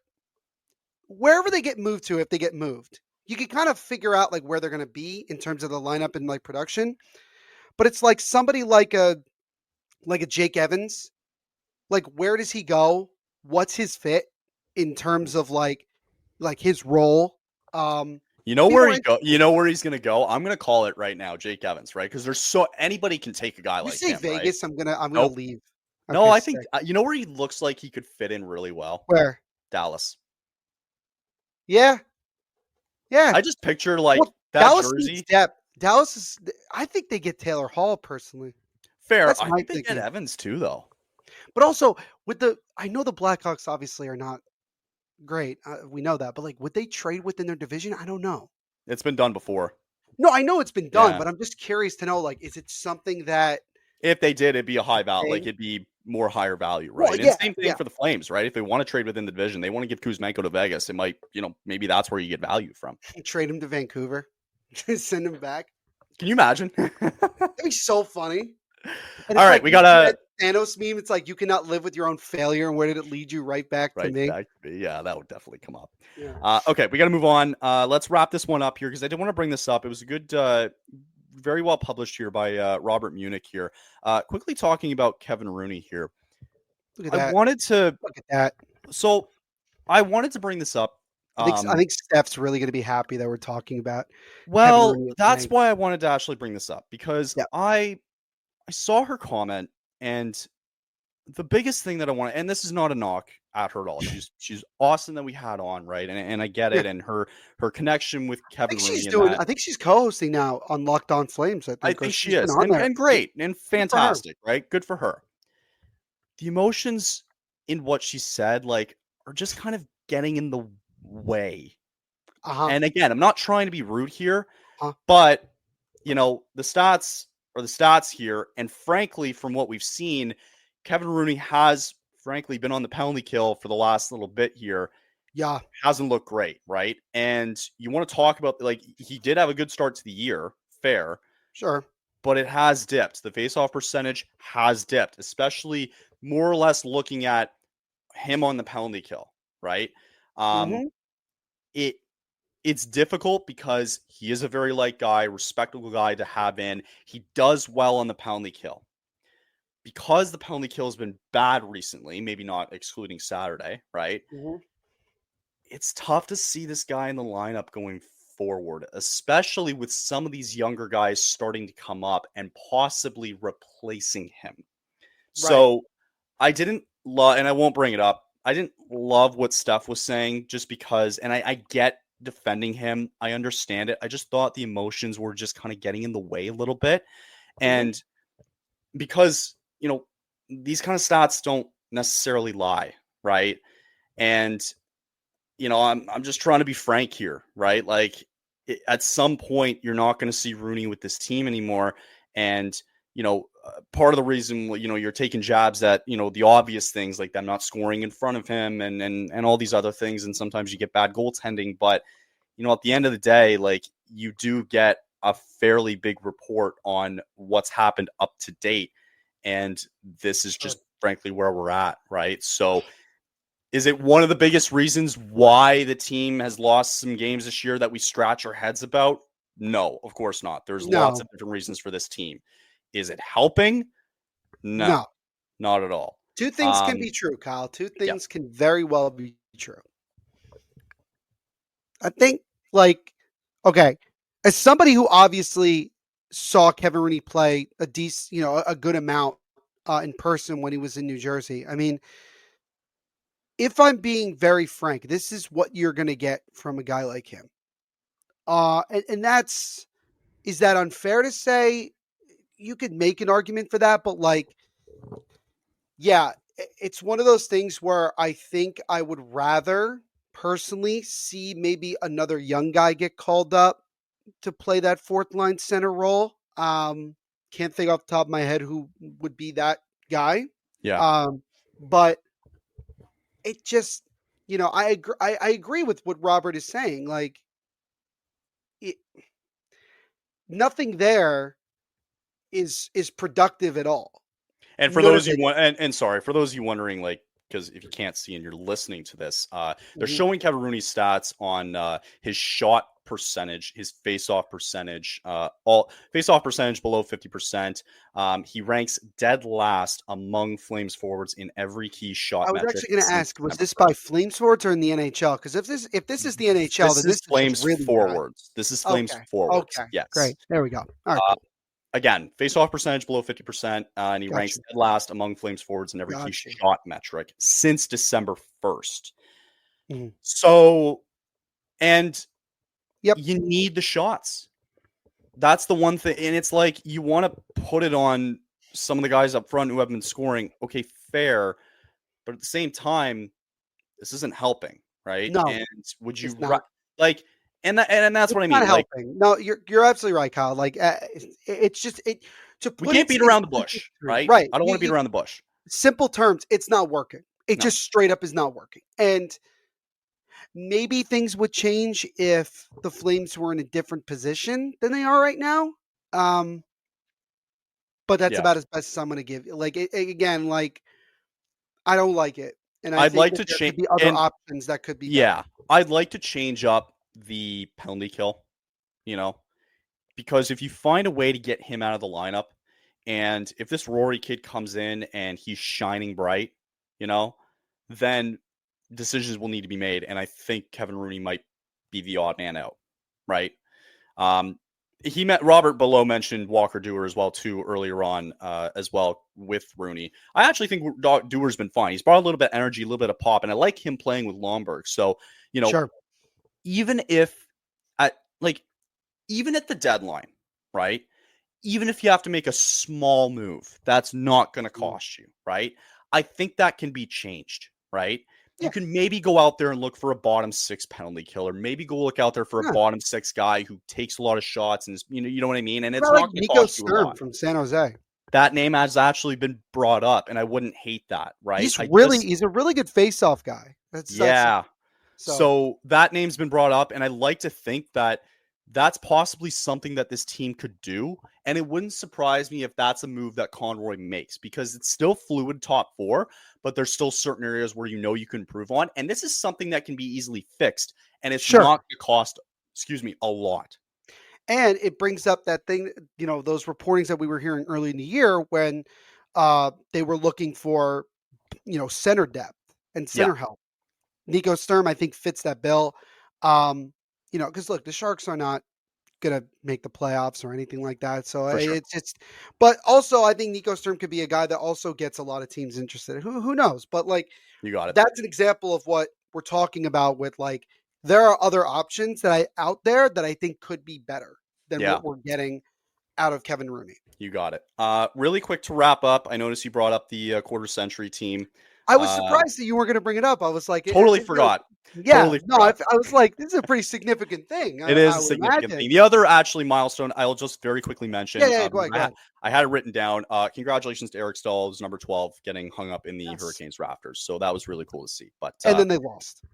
wherever they get moved to, if they get moved, you can kind of figure out like where they're going to be in terms of the lineup and like production. But it's like somebody like a Jake Evans, like where does he go? What's his fit in terms of like his role? You know where he's going to go. I'm going to call it right now, Jake Evans, right? Because anybody can take a guy like him. You say Vegas, right? I'm gonna leave. No, I think you know where he looks like he could fit in really well. Where? Dallas. Yeah. I just picture like that Dallas jersey. Needs depth. Dallas is. I think they get Taylor Hall personally. Fair. I think they get Evans too, though. But also I know the Blackhawks obviously are not great. We know that, but like, would they trade within their division? I don't know. It's been done before. No, I know it's been done, but I'm just curious to know, like, is it something that if they did, it'd be a high value, like it'd be more higher value, right? Well, and same thing for the Flames, right? If they want to trade within the division, they want to give Kuzmenko to Vegas. It might, maybe that's where you get value from. Trade him to Vancouver, send him back. Can you imagine? That'd be so funny. All right, we got a Thanos meme. It's like you cannot live with your own failure, and where did it lead you? Right back to me. Yeah, that would definitely come up. Yeah. Okay, we got to move on. Let's wrap this one up here because I did want to bring this up. It was a good, very well published here by Robert Munich here. Quickly talking about Kevin Rooney here. Look at that. Look at that. So I wanted to bring this up. I think Steph's really going to be happy that we're talking about. Well, that's why I wanted to actually bring this up because I saw her comment, and the biggest thing that I want, and this is not a knock at her at all. She's awesome that we had on, right? And I get it, and her connection with Kevin Rooney. I think she's co-hosting now on Locked On Flames. I think she is, and great and fantastic, right? Good for her. The emotions in what she said, like, are just kind of getting in the way. And again, I'm not trying to be rude here, but the stats are the stats here. And frankly, from what we've seen, Kevin Rooney has frankly been on the penalty kill for the last little bit here. Yeah. Hasn't looked great, right? And you want to talk about, like, he did have a good start to the year, fair. Sure. But it has dipped. The faceoff percentage has dipped, especially more or less looking at him on the penalty kill, right? Mhm. It it's difficult because he is a very light guy, respectable guy to have in. He does well on the penalty kill. Because the penalty kill has been bad recently, maybe not excluding Saturday, right? Mhm. It's tough to see this guy in the lineup going forward, especially with some of these younger guys starting to come up and possibly replacing him. Right. So I didn't love, and I won't bring it up. I didn't love what Steph was saying just because, and I get defending him. I understand it. I just thought the emotions were just kind of getting in the way a little bit. Mhm. And because, these kind of stats don't necessarily lie, right? And, I'm just trying to be frank here, right? Like at some point, you're not going to see Rooney with this team anymore. And, part of the reason, you're taking jabs at, the obvious things like them not scoring in front of him and all these other things. And sometimes you get bad goaltending. But, at the end of the day, like you do get a fairly big report on what's happened up to date. And this is just frankly where we're at, right? So is it one of the biggest reasons why the team has lost some games this year that we scratch our heads about? No, of course not. There's lots No. of different reasons for this team. Is it helping? No, No. not at all. Two things can be true, Kyle. Two Yeah. things can very well be true. I think, like, okay, as somebody who obviously saw Kevin Rooney play a good amount in person when he was in New Jersey. I mean, if I'm being very frank, this is what you're going to get from a guy like him. And is that unfair to say? You could make an argument for that, but like, yeah, it's one of those things where I think I would rather personally see maybe another young guy get called up to play that fourth line center role. Can't think off the top of my head who would be that guy. Yeah. But it just, I agree with what Robert is saying. Like, it, nothing there is productive at all. And for None those of you it. want, and sorry, for those of you wondering, like, because if you can't see and you're listening to this, they're Mhm. showing Kevin Rooney's stats on his shot percentage, his face-off percentage, all face-off percentage below 50%. He ranks dead last among Flames forwards in every key shot I was metric actually going to since ask, was December this by 1st. Flames forwards or in the NHL? Because if this is the NHL, This then this is is just Flames really bad. forwards. This is Flames Okay. forwards. Okay. Yes. Great. There we go. All right. Uh, Cool. Again, face-off percentage below 50%, and he ranks Gotcha. dead last among Flames forwards in every key Gotcha. shot metric since December 1st. Mhm. So, and Yep. you need the shots. That's the one thing. And it's like you want to put it on some of the guys up front who have been scoring. Okay, fair. But at the same time, this isn't helping, right? No, And would you it's not. like, and that's It's what I not mean. Like, helping. No, you're absolutely right, Kyle. Like, it's just to we put can't it beat in around the simple bush, terms, right? right? I don't want to beat around the bush. Simple terms, it's not working. It No. just straight up is not working. And maybe things would change if the Flames were in a different position than they are right now. But that's Yeah. about as best as I'm going to give you. Like, again, like, I don't like it. And I I'd think like that to there change. could be other And options that could be better. yeah, I'd like to change up the penalty kill, because if you find a way to get him out of the lineup, and if this Rory kid comes in and he's shining bright, then decisions will need to be made. And I think Kevin Rooney might be the odd man out, right? Robert Below mentioned Walker Dewar as well too earlier on as well with Rooney. I actually think Dewar's been fine. He's brought a little bit of energy, a little bit of pop, and I like him playing with Lomberg. So, Sure. even if even at the deadline, right? Even if you have to make a small move, that's not going to cost you, right? I think that can be changed, right? Yeah. You can maybe go out there and look for a bottom six penalty killer. Maybe go look out there for a bottom six guy who takes a lot of shots and is, you know what I mean? And it's not Like going to Nico cost you a Sturm lot. from San Jose. That name has actually been brought up, and I wouldn't hate that, right? He's a really good face-off guy. So that name's been brought up, and I like to think that that's possibly something that this team could do. And it wouldn't surprise me if that's a move that Conroy makes, because it's still fluid top four, but there's still certain areas where you can improve on. And this is something that can be easily fixed, and it's not going to cost, a lot. And it brings up that thing, those reportings that we were hearing early in the year when they were looking for, center depth and center help. Nico Sturm, I think, fits that bill. Because look, the Sharks are not going to make the playoffs or anything like that. So it's just, but also I think Nico Sturm could be a guy that also gets a lot of teams interested. Who knows? But like, you got it. That's an example of what we're talking about with like, there are other options out there that I think could be better than what we're getting out of Kevin Rooney. You got it. Really quick to wrap up. I noticed you brought up the quarter century team. I was surprised that you weren't going to bring it up. I was like, totally forgot. I was like, this is a pretty significant thing. It is a significant thing. The other actually milestone, I'll just very quickly mention. Go ahead. I had it written down. Congratulations to Eric Stahl, who's number 12, getting hung up in the Hurricanes rafters. So that was really cool to see. But and then they lost.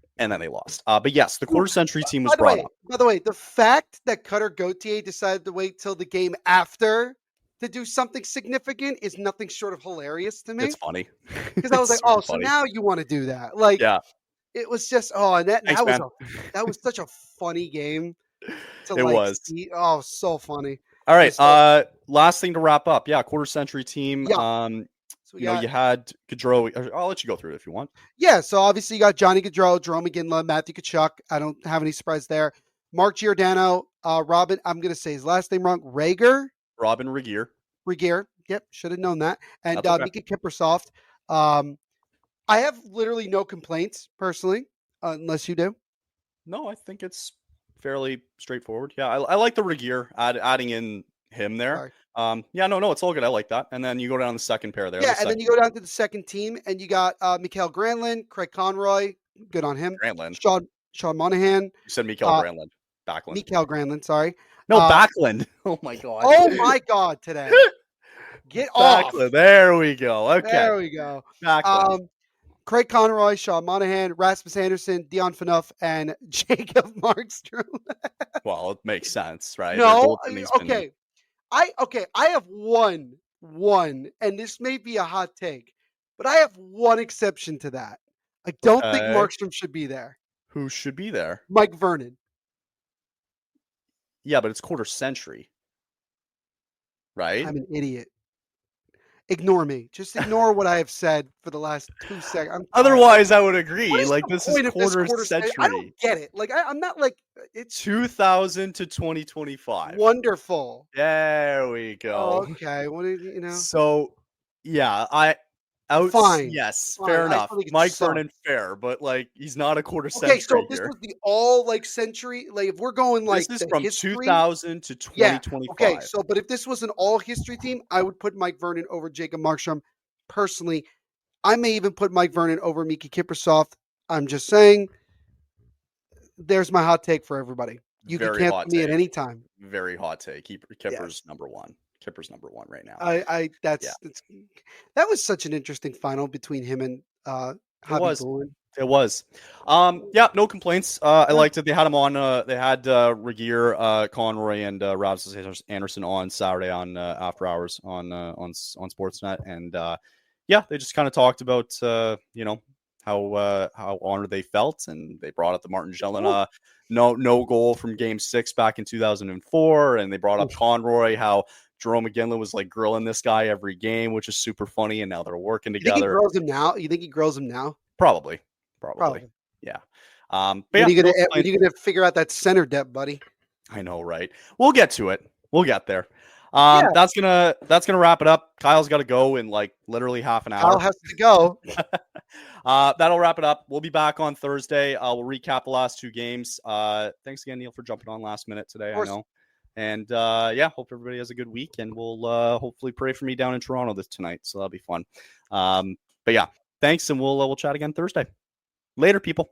But yes, the quarter century team was brought up. By the way, the fact that Cutter Gauthier decided to wait till the game after to do something significant is nothing short of hilarious to me. It's funny. Because I was like, oh, so now you want to do that. Like, it was just, and that was such a funny game. See. Oh, so funny. All right. Last thing to wrap up. Yeah, quarter century team. Yeah. So you had Gaudreau. I'll let you go through it if you want. Yeah, so obviously you got Johnny Gaudreau, Jerome McGinley, Matthew Tkachuk. I don't have any surprise there. Mark Giordano, Robin, I'm going to say his last name wrong, Robin Regeer. Yep, should have known that. And Mika Kiprusoff. I have literally no complaints, personally, unless you do. No, I think it's fairly straightforward. Yeah, I like the Regeer, adding in him there. Sorry. No, it's all good. I like that. And then you go down the second pair there. Yeah, and then you go down to the second team, and you got Mikael Granlund, Craig Conroy. Good on him. Granlund. Sean Monahan. You said Mikael Granlund. Backlund. Mikael Granlund, sorry. No, Backlund. Oh, my God. Oh, my God, today. Get Backlund. off. There we go. Okay. There we go. Backlund. Craig Conroy, Sean Monahan, Rasmus Anderson, Dion Phaneuf, and Jacob Markstrom. Well, it makes sense, right? No, okay. I have one, and this may be a hot take, but I have one exception to that. I don't think Markstrom should be there. Who should be there? Mike Vernon. Yeah, but it's quarter century, right? I'm an idiot. Ignore me. Just ignore what I have said for the last 2 seconds. Otherwise, I would agree. Like, this is quarter century. I don't get it. Like, I'm not like it's 2000 to 2025. Wonderful. There we go. Okay. What did you know? So, yeah, fine. Yes, fine. Fair enough. Mike Vernon, fair, but like he's not a quarter century. Okay, so this was the all like century. Like if we're going like this is from history, 2000 to 2025. Okay, so but if this was an all history team, I would put Mike Vernon over Jacob Markstrom. Personally, I may even put Mike Vernon over Mika Kiprusoff. I'm just saying. There's my hot take for everybody. You can cancel me at any time. Very hot take. Kipper's number one. Kipper's number one right now. That was such an interesting final between him and It was. No complaints. I liked it. They had him on. They had Regeer, Conroy, and Rasmus Anderson on Saturday on After Hours on Sportsnet, and they just kind of talked about how honored they felt, and they brought up the Martin Gelinas no goal from Game 6 back in 2004, and they brought up Conroy, how Jerome McGinley was like grilling this guy every game, which is super funny, and now they're working together. You think he grills him now? Probably. Yeah. When are you gonna figure out that center depth, buddy? I know, right? We'll get to it. We'll get there. That's gonna wrap it up. Kyle's got to go in like literally half an hour. Kyle has to go. That'll wrap it up. We'll be back on Thursday. We'll recap the last two games. Thanks again, Neil, for jumping on last minute today. I know. And hope everybody has a good week, and we'll hopefully pray for me down in Toronto tonight. So that'll be fun. Thanks, and we'll chat again Thursday. Later, people.